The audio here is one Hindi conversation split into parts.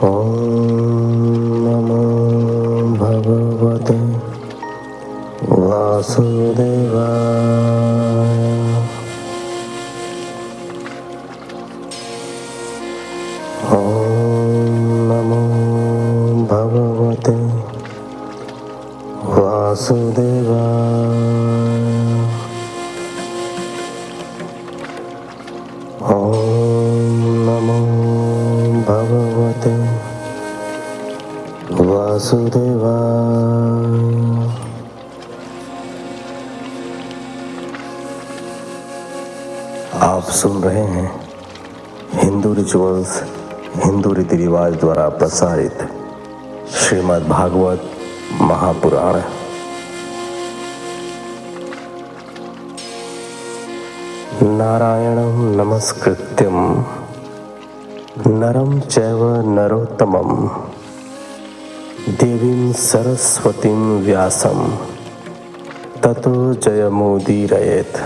ॐ नमो भगवते वासुदेवाय। ॐ नमो भगवते वासुदेवाय। ॐ नमो भगवते वासुदेवाय। आप सुन रहे हैं हिंदू रिचुअल्स, हिंदू रीति रिवाज द्वारा प्रसारित श्रीमद् भागवत महापुराण। नारायणं नमस्कृत्यं नरं चैव नरोत्तमं देवीं सरस्वतीं व्यासं ततो जयमुदीरयेत्।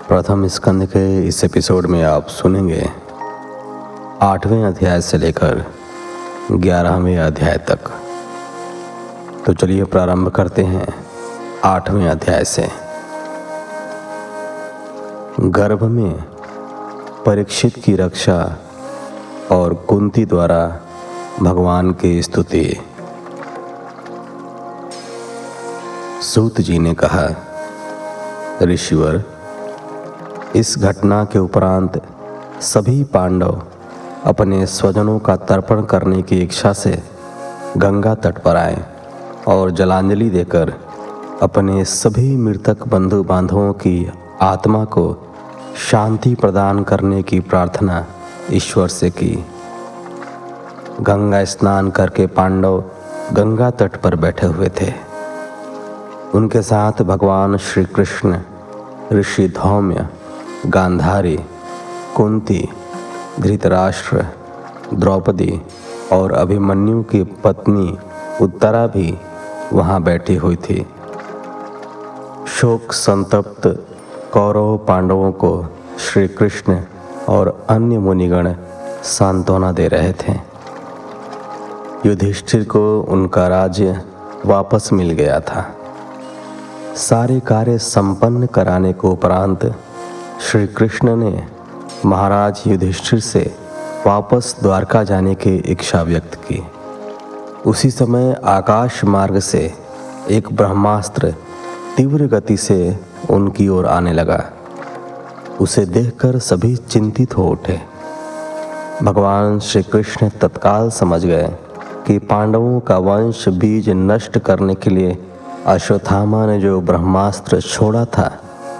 प्रथम स्कंद के इस एपिसोड में आप सुनेंगे 8वें अध्याय से लेकर 11वें अध्याय तक। तो चलिए प्रारंभ करते हैं 8वें अध्याय से। गर्भ में परीक्षित की रक्षा और कुंती द्वारा भगवान की स्तुति। सूत जी ने कहा, ऋषिवर, इस घटना के उपरांत सभी पांडव अपने स्वजनों का तर्पण करने की इच्छा से गंगा तट पर आए और जलांजलि देकर अपने सभी मृतक बंधु बांधवों की आत्मा को शांति प्रदान करने की प्रार्थना ईश्वर से की। गंगा स्नान करके पांडव गंगा तट पर बैठे हुए थे। उनके साथ भगवान श्री कृष्ण, ऋषि धौम्य, गांधारी, कुंती, धृतराष्ट्र, द्रौपदी और अभिमन्यु की पत्नी उत्तरा भी वहां बैठी हुई थी। शोक संतप्त कौरव पांडवों को श्री कृष्ण और अन्य मुनिगण सांत्वना दे रहे थे। युधिष्ठिर को उनका राज्य वापस मिल गया था। सारे कार्य संपन्न कराने के उपरांत श्री कृष्ण ने महाराज युधिष्ठिर से वापस द्वारका जाने की इच्छा व्यक्त की। उसी समय आकाश मार्ग से एक ब्रह्मास्त्र तीव्र गति से उनकी ओर आने लगा। उसे देखकर सभी चिंतित हो उठे। भगवान श्री कृष्ण तत्काल समझ गए कि पांडवों का वंश बीज नष्ट करने के लिए अश्वत्थामा ने जो ब्रह्मास्त्र छोड़ा था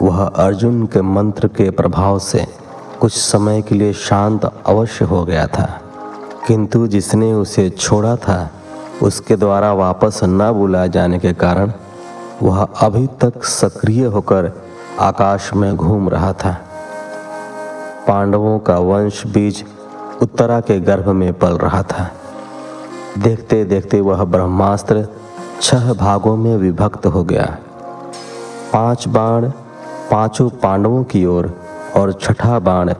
वह अर्जुन के मंत्र के प्रभाव से कुछ समय के लिए शांत अवश्य हो गया था, किंतु जिसने उसे छोड़ा था उसके द्वारा वापस न बुलाए जाने के कारण वह अभी तक सक्रिय होकर आकाश में घूम रहा था। पांडवों का वंश बीज उत्तरा के गर्भ में पल रहा था। देखते देखते वह ब्रह्मास्त्र 6 भागों में विभक्त हो गया। 5 बाण पांचों पांडवों की ओर और 6ठा बाण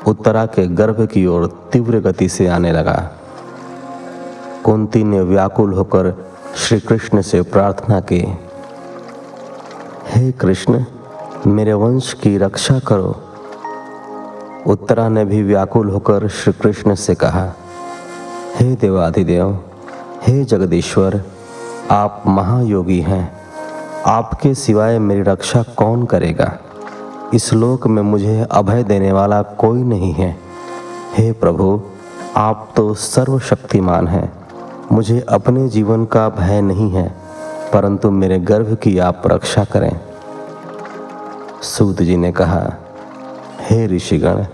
उत्तरा के गर्भ की ओर तीव्र गति से आने लगा। कुंती ने व्याकुल होकर श्री कृष्ण से प्रार्थना की, हे कृष्ण, मेरे वंश की रक्षा करो। उत्तरा ने भी व्याकुल होकर श्री कृष्ण से कहा, हे देवाधिदेव, हे जगदीश्वर, आप महायोगी हैं। आपके सिवाय मेरी रक्षा कौन करेगा? इस लोक में मुझे अभय देने वाला कोई नहीं है। हे प्रभु, आप तो सर्वशक्तिमान हैं। मुझे अपने जीवन का भय नहीं है, परंतु मेरे गर्भ की आप रक्षा करें। सूत जी ने कहा, हे ऋषिगण,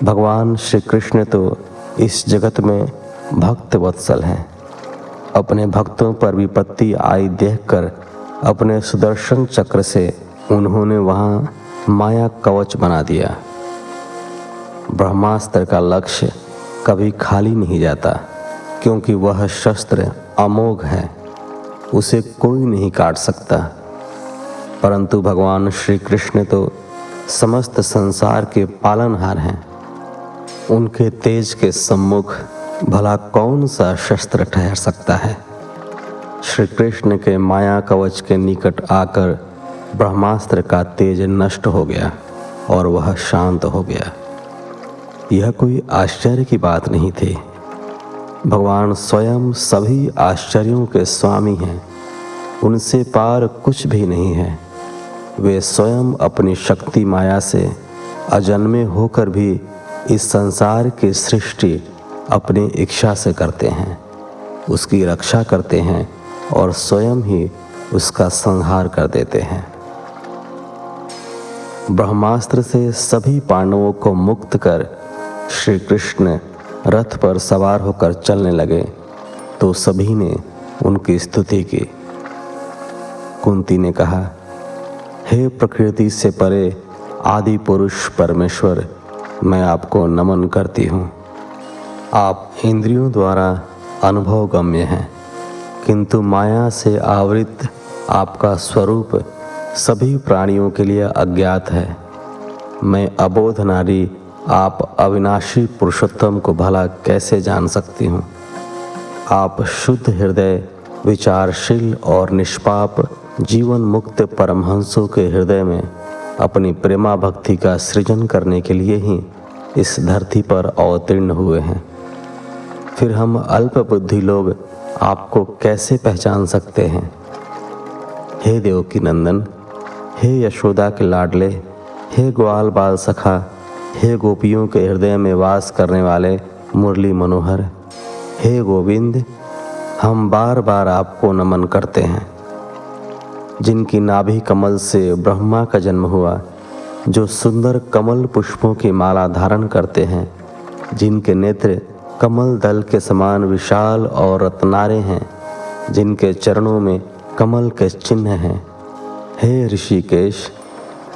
भगवान श्री कृष्ण तो इस जगत में भक्त वत्सल हैं। अपने भक्तों पर विपत्ति आई देखकर अपने सुदर्शन चक्र से उन्होंने वहां माया कवच बना दिया। ब्रह्मास्त्र का लक्ष्य कभी खाली नहीं जाता, क्योंकि वह शस्त्र अमोघ है, उसे कोई नहीं काट सकता। परंतु भगवान श्री कृष्ण तो समस्त संसार के पालनहार हैं। उनके तेज के सम्मुख भला कौन सा शस्त्र ठहर सकता है। श्री कृष्ण के माया कवच के निकट आकर ब्रह्मास्त्र का तेज नष्ट हो गया और वह शांत हो गया। यह कोई आश्चर्य की बात नहीं थी। भगवान स्वयं सभी आश्चर्यों के स्वामी हैं, उनसे पार कुछ भी नहीं है। वे स्वयं अपनी शक्ति माया से अजन्मे होकर भी इस संसार की सृष्टि अपनी इच्छा से करते हैं, उसकी रक्षा करते हैं और स्वयं ही उसका संहार कर देते हैं। ब्रह्मास्त्र से सभी पांडवों को मुक्त कर श्री कृष्ण रथ पर सवार होकर चलने लगे तो सभी ने उनकी स्तुति की। कुंती ने कहा, हे प्रकृति से परे आदि पुरुष परमेश्वर, मैं आपको नमन करती हूँ। आप इंद्रियों द्वारा अनुभव गम्य हैं, किंतु माया से आवृत आपका स्वरूप सभी प्राणियों के लिए अज्ञात है। मैं अबोध नारी आप अविनाशी पुरुषोत्तम को भला कैसे जान सकती हूँ। आप शुद्ध हृदय, विचारशील और निष्पाप जीवन मुक्त परमहंसों के हृदय में अपनी प्रेमा भक्ति का सृजन करने के लिए ही इस धरती पर अवतीर्ण हुए हैं। फिर हम अल्प बुद्धि लोग आपको कैसे पहचान सकते हैं। हे देवकी नंदन, हे यशोदा के लाडले, हे ग्वाल बाल सखा, हे गोपियों के हृदय में वास करने वाले मुरली मनोहर, हे गोविंद, हम बार बार आपको नमन करते हैं। जिनकी नाभि कमल से ब्रह्मा का जन्म हुआ, जो सुंदर कमल पुष्पों की माला धारण करते हैं, जिनके नेत्र कमल दल के समान विशाल और रत्नारे हैं, जिनके चरणों में कमल के चिन्ह हैं। हे ऋषिकेश,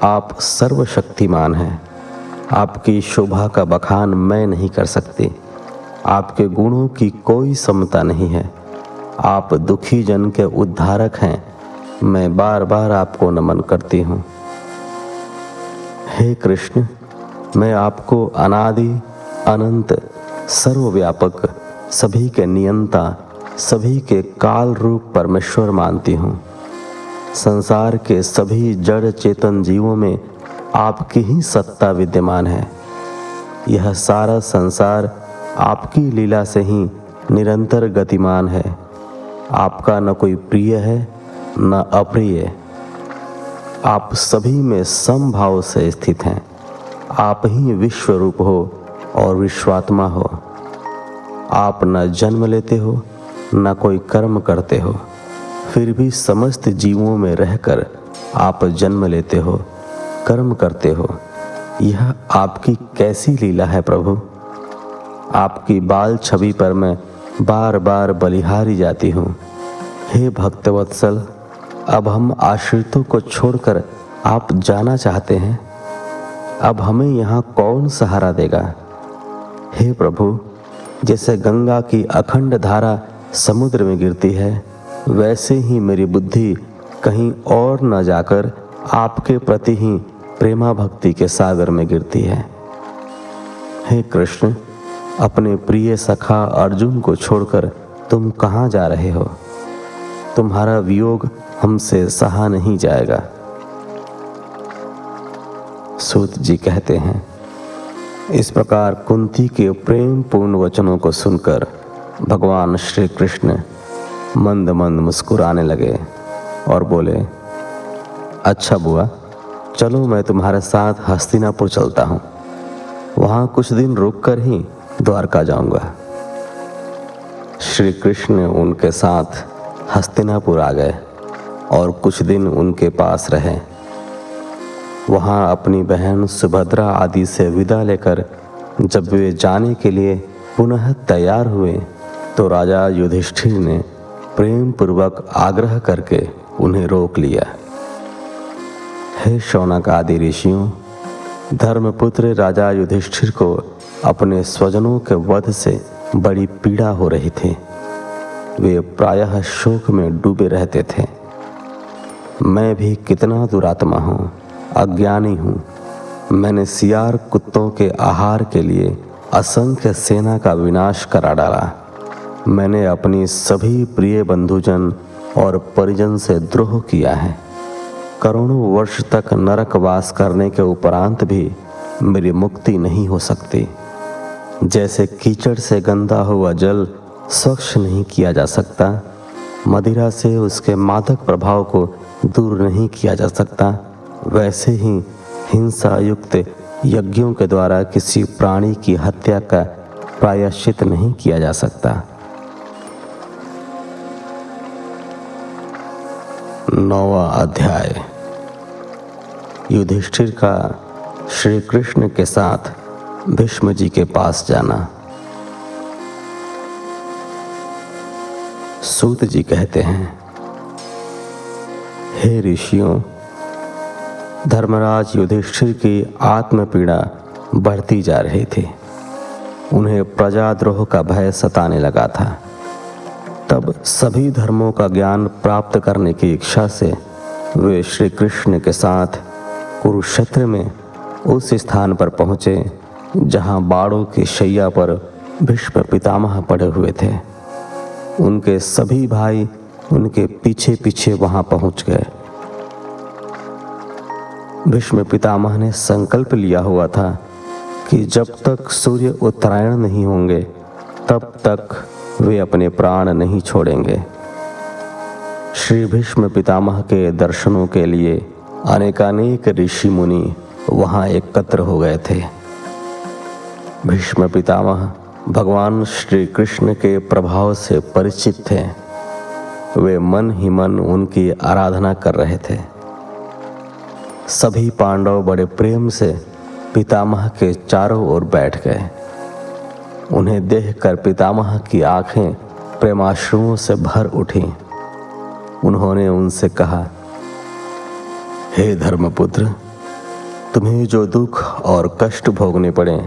आप सर्वशक्तिमान हैं। आपकी शोभा का बखान मैं नहीं कर सकती। आपके गुणों की कोई समता नहीं है। आप दुखी जन के उद्धारक हैं। मैं बार बार आपको नमन करती हूँ। हे कृष्ण, मैं आपको अनादि अनंत सर्वव्यापक, सभी के नियंता, सभी के काल रूप परमेश्वर मानती हूँ। संसार के सभी जड़ चेतन जीवों में आपकी ही सत्ता विद्यमान है। यह सारा संसार आपकी लीला से ही निरंतर गतिमान है। आपका न कोई प्रिय है न अप्रिय। आप सभी में समभाव से स्थित हैं। आप ही विश्व रूप हो और विश्वात्मा हो। आप न जन्म लेते हो न कोई कर्म करते हो, फिर भी समस्त जीवों में रहकर आप जन्म लेते हो, कर्म करते हो। यह आपकी कैसी लीला है प्रभु। आपकी बाल छवि पर मैं बार बार बलिहारी जाती हूँ। हे भक्तवत्सल, अब हम आश्रितों को छोड़कर आप जाना चाहते हैं। अब हमें यहाँ कौन सहारा देगा। हे प्रभु, जैसे गंगा की अखंड धारा समुद्र में गिरती है, वैसे ही मेरी बुद्धि कहीं और न जाकर आपके प्रति ही प्रेमा भक्ति के सागर में गिरती है। हे कृष्ण, अपने प्रिय सखा अर्जुन को छोड़कर तुम कहाँ जा रहे हो। तुम्हारा वियोग हमसे सहा नहीं जाएगा। सूत जी कहते हैं, इस प्रकार कुंती के प्रेम पूर्ण वचनों को सुनकर भगवान श्री कृष्ण मंद मंद मुस्कुराने लगे और बोले, अच्छा बुआ, चलो मैं तुम्हारे साथ हस्तिनापुर चलता हूँ। वहाँ कुछ दिन रुककर ही द्वारका जाऊँगा। श्री कृष्ण उनके साथ हस्तिनापुर आ गए और कुछ दिन उनके पास रहे। वहाँ अपनी बहन सुभद्रा आदि से विदा लेकर जब वे जाने के लिए पुनः तैयार हुए तो राजा युधिष्ठिर ने प्रेम पूर्वक आग्रह करके उन्हें रोक लिया। हे शौनक आदि ऋषियों, धर्मपुत्र राजा युधिष्ठिर को अपने स्वजनों के वध से बड़ी पीड़ा हो रही थी। वे प्रायः शोक में डूबे रहते थे। मैं भी कितना दुरात्मा हूँ, अज्ञानी हूँ। मैंने सियार कुत्तों के आहार के लिए असंख्य सेना का विनाश करा डाला। मैंने अपनी सभी प्रिय बंधुजन और परिजन से द्रोह किया है। करोड़ों वर्ष तक नरकवास करने के उपरांत भी मेरी मुक्ति नहीं हो सकती। जैसे कीचड़ से गंदा हुआ जल स्वच्छ नहीं किया जा सकता, मदिरा से उसके मादक प्रभाव को दूर नहीं किया जा सकता, वैसे ही हिंसा युक्त यज्ञों के द्वारा किसी प्राणी की हत्या का प्रायश्चित नहीं किया जा सकता। 9वां अध्याय। युधिष्ठिर का श्री कृष्ण के साथ भीष्म जी के पास जाना। सूत जी कहते हैं, हे ऋषियों, धर्मराज युधिष्ठिर की आत्मपीड़ा बढ़ती जा रही थी। उन्हें प्रजाद्रोह का भय सताने लगा था। तब सभी धर्मों का ज्ञान प्राप्त करने की इच्छा से वे श्री कृष्ण के साथ कुरुक्षेत्र में उस स्थान पर पहुँचे जहाँ बाड़ों की शैया पर भीष्म पितामह पड़े हुए थे। उनके सभी भाई उनके पीछे पीछे वहाँ पहुँच गए। भीष्म पितामह ने संकल्प लिया हुआ था कि जब तक सूर्य उत्तरायण नहीं होंगे तब तक वे अपने प्राण नहीं छोड़ेंगे। श्री भीष्म पितामह के दर्शनों के लिए अनेकानेक ऋषि मुनि वहाँ एकत्र हो गए थे। भीष्म पितामह भगवान श्री कृष्ण के प्रभाव से परिचित थे। वे मन ही मन उनकी आराधना कर रहे थे। सभी पांडव बड़े प्रेम से पितामह के चारों ओर बैठ गए। उन्हें देखकर पितामह की आंखें प्रेमाश्रुओं से भर उठी। उन्होंने उनसे कहा, हे धर्मपुत्र, तुम्हें जो दुख और कष्ट भोगने पड़े,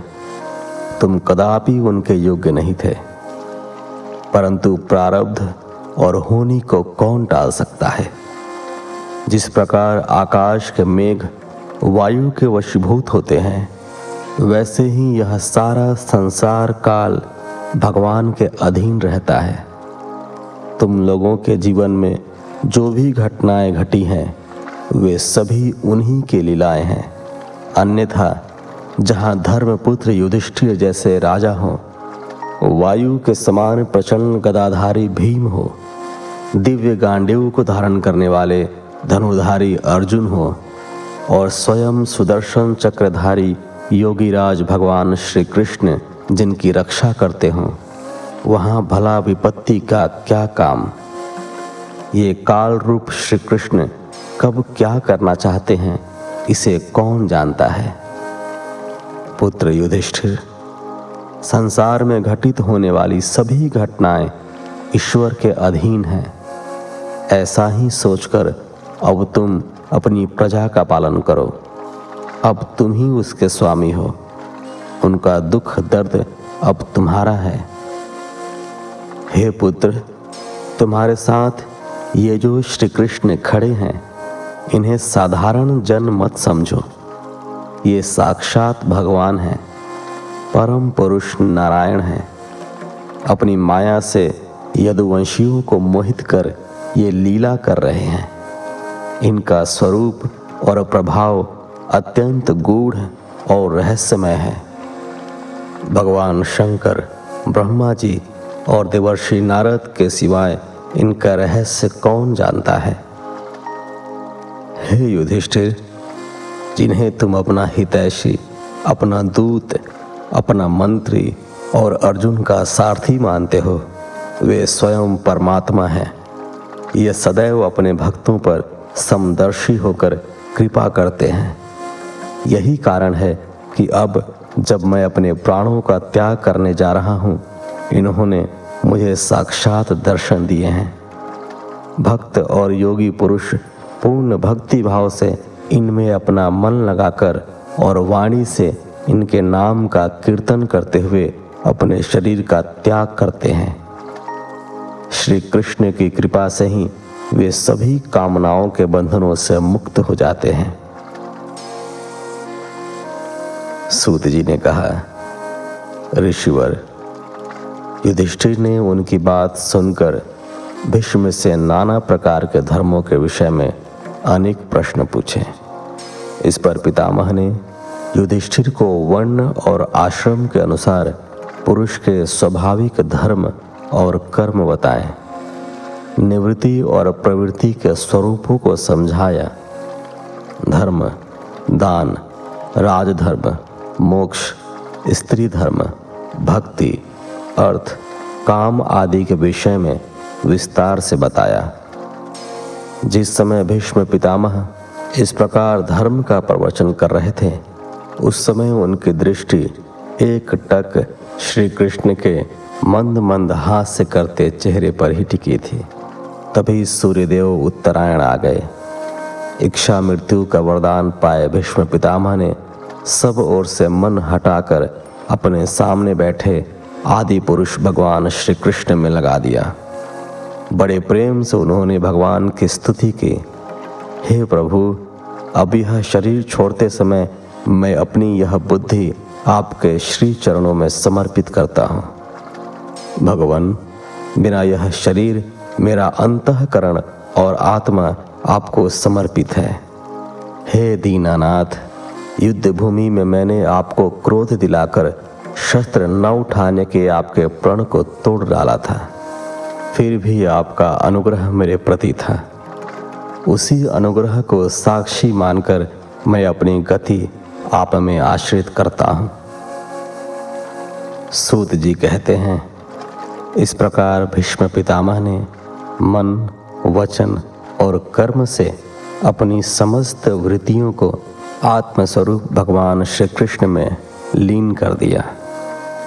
तुम कदापि उनके योग्य नहीं थे, परंतु प्रारब्ध और होनी को कौन टाल सकता है। जिस प्रकार आकाश के मेघ वायु के वशीभूत होते हैं, वैसे ही यह सारा संसार काल भगवान के अधीन रहता है। तुम लोगों के जीवन में जो भी घटनाएं घटी हैं, वे सभी उन्हीं के लीलाएं हैं। अन्यथा जहाँ धर्मपुत्र युधिष्ठिर जैसे राजा हो, वायु के समान प्रचंड गदाधारी भीम हो, दिव्य गांडीव को धारण करने वाले धनुधारी अर्जुन हो और स्वयं सुदर्शन चक्रधारी योगीराज भगवान श्री कृष्ण जिनकी रक्षा करते हों, वहाँ भला विपत्ति का क्या काम। ये काल रूप श्री कृष्ण कब क्या करना चाहते हैं, इसे कौन जानता है। पुत्र युधिष्ठिर, संसार में घटित होने वाली सभी घटनाएं ईश्वर के अधीन हैं। ऐसा ही सोचकर अब तुम अपनी प्रजा का पालन करो। अब तुम ही उसके स्वामी हो। उनका दुख दर्द अब तुम्हारा है। हे पुत्र, तुम्हारे साथ ये जो श्री कृष्ण खड़े हैं, इन्हें साधारण जन मत समझो। ये साक्षात भगवान हैं, परम पुरुष नारायण हैं। अपनी माया से यदुवंशियों को मोहित कर ये लीला कर रहे हैं। इनका स्वरूप और प्रभाव अत्यंत गूढ़ और रहस्यमय है। भगवान शंकर, ब्रह्मा जी और देवर्षि नारद के सिवाय इनका रहस्य कौन जानता है। हे युधिष्ठिर, जिन्हें तुम अपना हितैषी, अपना दूत, अपना मंत्री और अर्जुन का सारथी मानते हो, वे स्वयं परमात्मा हैं। ये सदैव अपने भक्तों पर समदर्शी होकर कृपा करते हैं। यही कारण है कि अब जब मैं अपने प्राणों का त्याग करने जा रहा हूँ, इन्होंने मुझे साक्षात दर्शन दिए हैं। भक्त और योगी पुरुष पूर्ण भक्ति भाव से इनमें अपना मन लगाकर और वाणी से इनके नाम का कीर्तन करते हुए अपने शरीर का त्याग करते हैं। श्री कृष्ण की कृपा से ही वे सभी कामनाओं के बंधनों से मुक्त हो जाते हैं। सूत जी ने कहा, ऋषिवर, युधिष्ठिर ने उनकी बात सुनकर भीष्म से नाना प्रकार के धर्मों के विषय में अनेक प्रश्न पूछे। इस पर पितामह ने युधिष्ठिर को वर्ण और आश्रम के अनुसार पुरुष के स्वाभाविक धर्म और कर्म बताए, निवृत्ति और प्रवृत्ति के स्वरूपों को समझाया। धर्म, दान, राजधर्म, मोक्ष, स्त्री धर्म, भक्ति, अर्थ, काम आदि के विषय में विस्तार से बताया। जिस समय भीष्म पितामह इस प्रकार धर्म का प्रवचन कर रहे थे, उस समय उनकी दृष्टि एकटक श्री कृष्ण के मंद मंद हास्य करते चेहरे पर ही टिकी थी। तभी सूर्यदेव उत्तरायण आ गए। इच्छा मृत्यु का वरदान पाए भीष्म पितामह ने सब ओर से मन हटाकर अपने सामने बैठे आदि पुरुष भगवान श्री कृष्ण में लगा दिया। बड़े प्रेम से उन्होंने भगवान की स्तुति की। हे प्रभु, अब यह शरीर छोड़ते समय मैं अपनी यह बुद्धि आपके श्री चरणों में समर्पित करता हूँ। भगवान, मेरा यह शरीर, मेरा अंतःकरण और आत्मा आपको समर्पित है। हे दीनानाथ, युद्ध भूमि में मैंने आपको क्रोध दिलाकर शस्त्र न उठाने के आपके प्रण को तोड़ डाला था, फिर भी आपका अनुग्रह मेरे प्रति था। उसी अनुग्रह को साक्षी मानकर मैं अपनी गति आप में आश्रित करता हूँ। सूत जी कहते हैं, इस प्रकार भीष्म पितामह ने मन, वचन और कर्म से अपनी समस्त वृत्तियों को आत्मस्वरूप भगवान श्री कृष्ण में लीन कर दिया।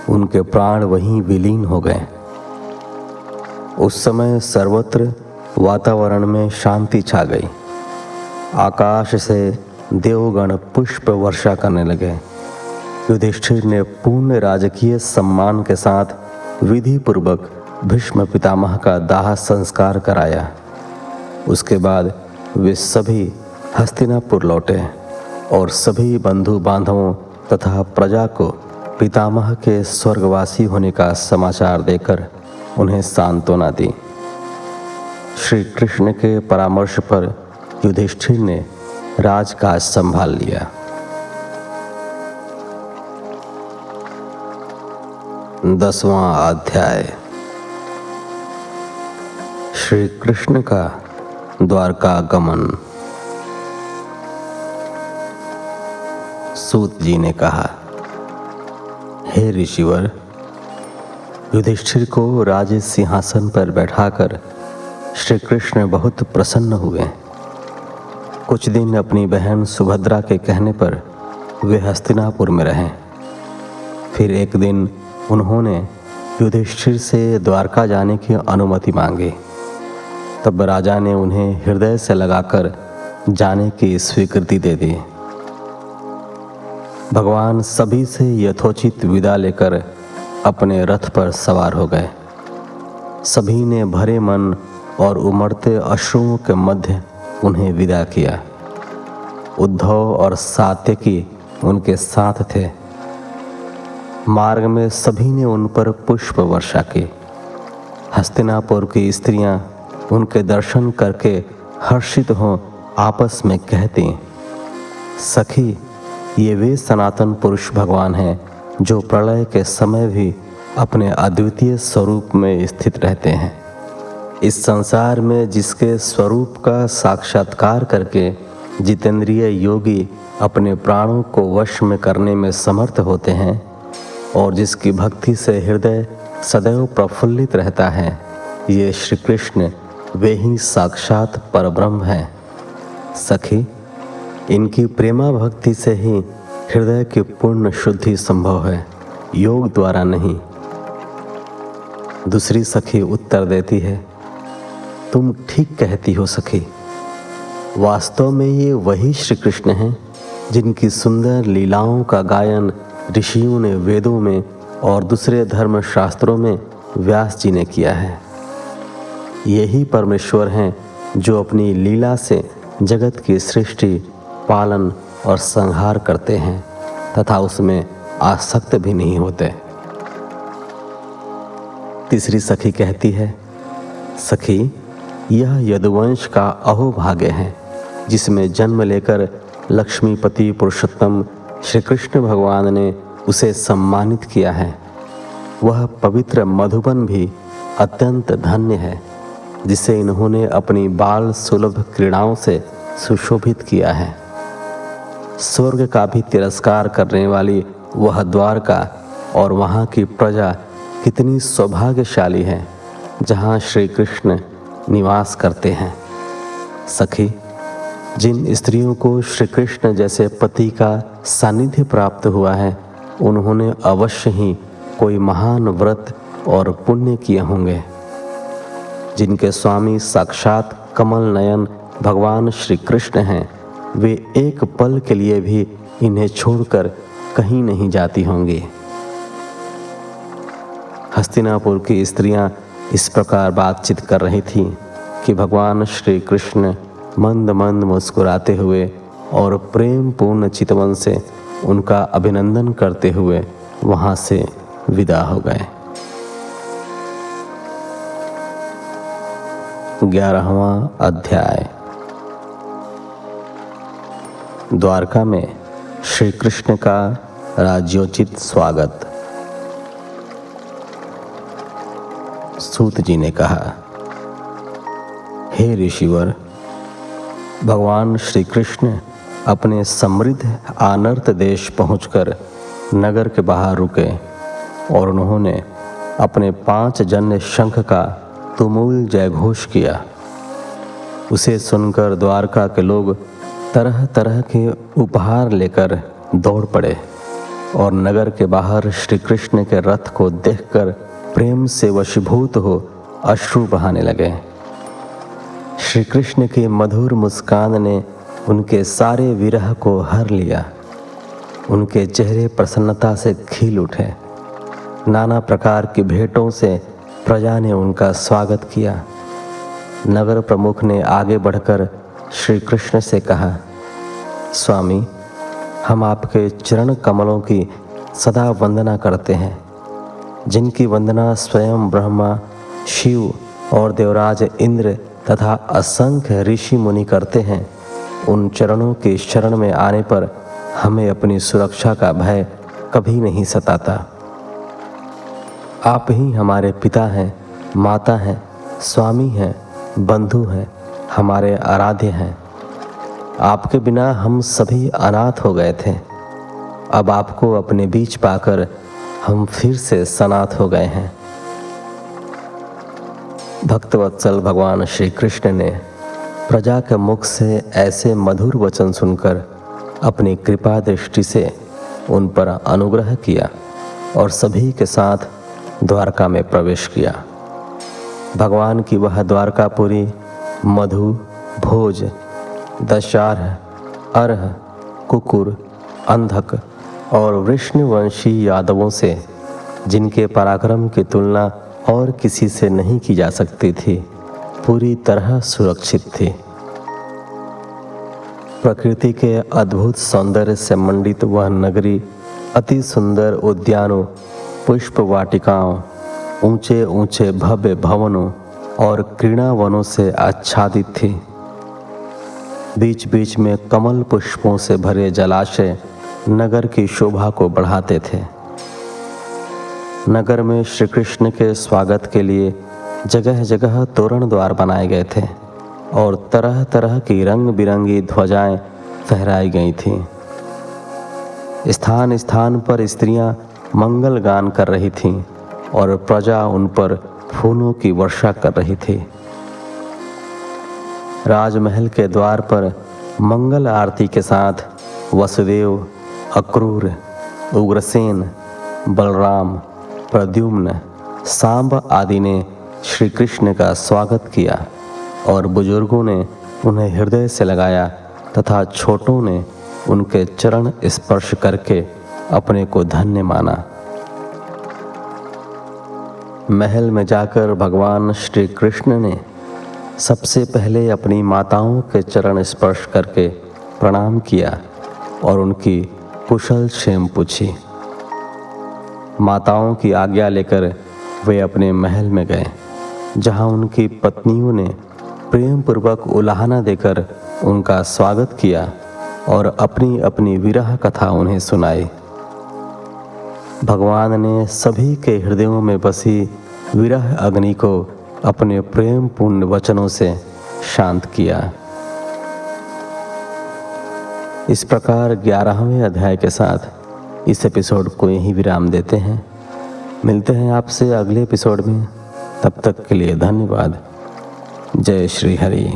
उनके प्राण वहीं विलीन हो गए। उस समय सर्वत्र वातावरण में शांति छा गई। आकाश से देवगण पुष्प वर्षा करने लगे। युधिष्ठिर ने पूर्ण राजकीय सम्मान के साथ विधि पूर्वक भीष्म पितामह का दाह संस्कार कराया। उसके बाद वे सभी हस्तिनापुर लौटे और सभी बंधु बांधवों तथा प्रजा को पितामह के स्वर्गवासी होने का समाचार देकर उन्हें सांत्वना दी। श्री कृष्ण के परामर्श पर युधिष्ठिर ने राजकाज संभाल लिया। 10वां अध्याय। श्री कृष्ण का द्वारका गमन। सूत जी ने कहा, हे ऋषिवर, युधिष्ठिर को राज सिंहासन पर बैठाकर श्री कृष्ण बहुत प्रसन्न हुए। कुछ दिन अपनी बहन सुभद्रा के कहने पर वे हस्तिनापुर में रहे। फिर एक दिन उन्होंने युधिष्ठिर से द्वारका जाने की अनुमति मांगी। तब राजा ने उन्हें हृदय से लगाकर जाने की स्वीकृति दे दी। भगवान सभी से यथोचित विदा लेकर अपने रथ पर सवार हो गए। सभी ने भरे मन और उमड़ते अश्रुओं के मध्य उन्हें विदा किया। उद्धव और सात्यकी उनके साथ थे। मार्ग में सभी ने उन पर पुष्प वर्षा की। हस्तिनापुर की स्त्रियां उनके दर्शन करके हर्षित हो आपस में कहती, सखी, ये वे सनातन पुरुष भगवान हैं जो प्रलय के समय भी अपने अद्वितीय स्वरूप में स्थित रहते हैं। इस संसार में जिसके स्वरूप का साक्षात्कार करके जितेंद्रिय योगी अपने प्राणों को वश में करने में समर्थ होते हैं और जिसकी भक्ति से हृदय सदैव प्रफुल्लित रहता है, ये श्री कृष्ण वे ही साक्षात परब्रह्म हैं। सखी, इनकी प्रेमा भक्ति से ही हृदय की पूर्ण शुद्धि संभव है, योग द्वारा नहीं। दूसरी सखी उत्तर देती है, तुम ठीक कहती हो सखी। वास्तव में ये वही श्री कृष्ण हैं जिनकी सुंदर लीलाओं का गायन ऋषियों ने वेदों में और दूसरे धर्म शास्त्रों में व्यास जी ने किया है। यही परमेश्वर हैं जो अपनी लीला से जगत की सृष्टि, पालन और संहार करते हैं तथा उसमें आसक्त भी नहीं होते। तीसरी सखी कहती है, सखी, यह यदुवंश का अहोभाग्य है जिसमें जन्म लेकर लक्ष्मीपति पुरुषोत्तम श्री कृष्ण भगवान ने उसे सम्मानित किया है। वह पवित्र मधुबन भी अत्यंत धन्य है जिसे इन्होंने अपनी बाल सुलभ क्रीड़ाओं से सुशोभित किया है। स्वर्ग का भी तिरस्कार करने वाली वह द्वारका और वहाँ की प्रजा कितनी सौभाग्यशाली है जहाँ श्री कृष्ण निवास करते हैं। सखी, जिन स्त्रियों को श्री कृष्ण जैसे पति का सानिध्य प्राप्त हुआ है उन्होंने अवश्य ही कोई महान व्रत और पुण्य किए होंगे। जिनके स्वामी साक्षात कमल नयन भगवान श्री कृष्ण हैं, वे एक पल के लिए भी इन्हें छोड़कर कहीं नहीं जाती होंगी। हस्तिनापुर की स्त्रियां इस प्रकार बातचीत कर रही थीं कि भगवान श्री कृष्ण मंद मंद मुस्कुराते हुए और प्रेम पूर्ण चितवन से उनका अभिनंदन करते हुए वहां से विदा हो गए। 11वां अध्याय। द्वारका में श्री कृष्ण का राज्योचित स्वागत। सूत जी ने कहा, हे ऋषिवर, भगवान श्री कृष्ण अपने समृद्ध आनर्त देश पहुंचकर नगर के बाहर रुके और उन्होंने अपने 5 जन्य शंख का तुमुल जयघोष किया। उसे सुनकर द्वारका के लोग तरह तरह के उपहार लेकर दौड़ पड़े और नगर के बाहर श्री कृष्ण के रथ को देखकर प्रेम से वशीभूत हो अश्रु बहाने लगे। श्री कृष्ण की मधुर मुस्कान ने उनके सारे विरह को हर लिया। उनके चेहरे प्रसन्नता से खिल उठे। नाना प्रकार की भेंटों से प्रजा ने उनका स्वागत किया। नगर प्रमुख ने आगे बढ़कर श्री कृष्ण से कहा, स्वामी, हम आपके चरण कमलों की सदा वंदना करते हैं। जिनकी वंदना स्वयं ब्रह्मा, शिव और देवराज इंद्र तथा असंख्य ऋषि मुनि करते हैं, उन चरणों के शरण में आने पर हमें अपनी सुरक्षा का भय कभी नहीं सताता। आप ही हमारे पिता हैं, माता हैं, स्वामी हैं, बंधु हैं, हमारे आराध्य हैं। आपके बिना हम सभी अनाथ हो गए थे। अब आपको अपने बीच पाकर हम फिर से सनाथ हो गए हैं। भक्तवत्सल भगवान श्री कृष्ण ने प्रजा के मुख से ऐसे मधुर वचन सुनकर अपनी कृपा दृष्टि से उन पर अनुग्रह किया और सभी के साथ द्वारका में प्रवेश किया। भगवान की वह द्वारकापुरी मधु, भोज, दशार्ह, अर्ह, कुकुर, अंधक और वृष्णवंशी यादवों से, जिनके पराक्रम की तुलना और किसी से नहीं की जा सकती थी, पूरी तरह सुरक्षित थी। प्रकृति के अद्भुत सौंदर्य से मंडित वह नगरी अति सुंदर उद्यानों, पुष्प वाटिकाओं, ऊंचे ऊंचे भव्य भवनों और क्रीड़ा वनों से आच्छादित थी। बीच बीच में कमल पुष्पों से भरे जलाशय नगर की शोभा को बढ़ाते थे। नगर में श्री कृष्ण के स्वागत के लिए जगह जगह तोरण द्वार बनाए गए थे और तरह तरह की रंग बिरंगी ध्वजाएं फहराई गई थीं। स्थान स्थान पर स्त्रियां मंगल गान कर रही थीं और प्रजा उन पर फूलों की वर्षा कर रही थी। राजमहल के द्वार पर मंगल आरती के साथ वसुदेव, अक्रूर, उग्रसेन, बलराम, प्रद्युम्न, सांब आदि ने श्री कृष्ण का स्वागत किया और बुजुर्गों ने उन्हें हृदय से लगाया तथा छोटों ने उनके चरण स्पर्श करके अपने को धन्य माना। महल में जाकर भगवान श्री कृष्ण ने सबसे पहले अपनी माताओं के चरण स्पर्श करके प्रणाम किया और उनकी कुशल क्षेम पूछी। माताओं की आज्ञा लेकर वे अपने महल में गए, जहां उनकी पत्नियों ने प्रेम पूर्वक उलाहना देकर उनका स्वागत किया और अपनी अपनी विरह कथा उन्हें सुनाई। भगवान ने सभी के हृदयों में बसी विरह अग्नि को अपने प्रेम पूर्ण वचनों से शांत किया। इस प्रकार 11वें अध्याय के साथ इस एपिसोड को यहीं विराम देते हैं। मिलते हैं आपसे अगले एपिसोड में। तब तक के लिए धन्यवाद। जय श्री हरि।